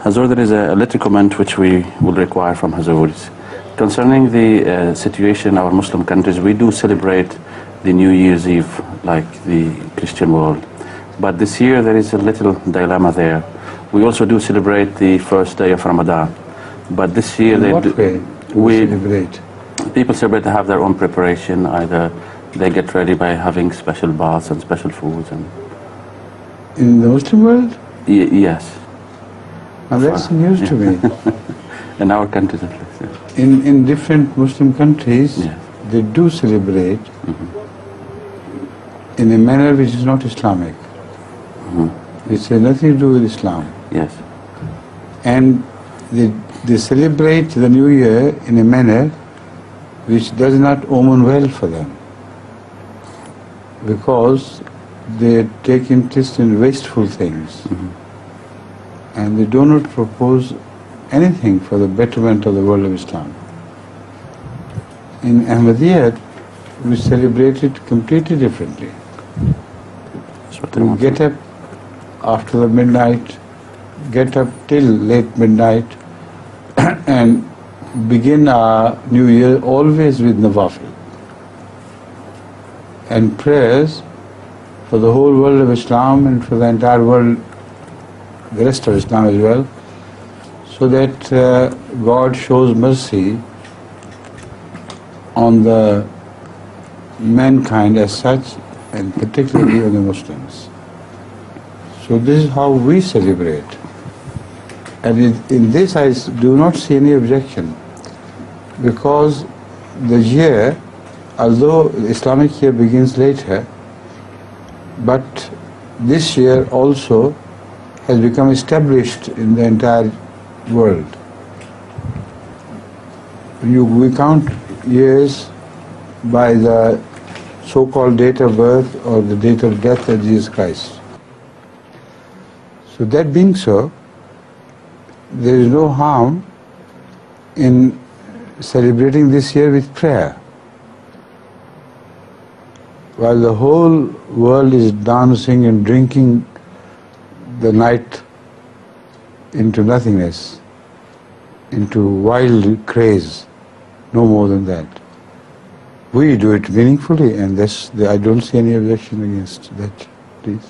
Hazur, there is a little comment which we will require from Hazur. Concerning the situation in our Muslim countries, we do celebrate the New Year's Eve like the Christian world. But this year there is a little dilemma there. We also do celebrate the first day of Ramadan. But this year we celebrate? People celebrate to have their own preparation. Either they get ready by having special baths and special foods. And in the Muslim world? Yes. Now that's news to me. In our countries at least, yes. In different Muslim countries, yes, they do celebrate in a manner which is not Islamic. It has nothing to do with Islam. Yes. And they celebrate the New Year in a manner which does not omen well for them, because they take interest in wasteful things. And they do not propose anything for the betterment of the world of Islam. In Ahmediyya, we celebrate it completely differently. We get up after the midnight, get up till late midnight, and begin our New Year always with nawafil and prayers for the whole world of Islam and for the entire world, the rest of Islam as well, so that God shows mercy on the mankind as such, and particularly on the Muslims. So this is how we celebrate. And in this I do not see any objection, because the year, although the Islamic year begins later, but this year also has become established in the entire world. We count years by the so-called date of birth or the date of death of Jesus Christ. So that being so, there is no harm in celebrating this year with prayer. While the whole world is dancing and drinking the night into nothingness, into wild craze, no more than that. We do it meaningfully, and I don't see any objection against that, please.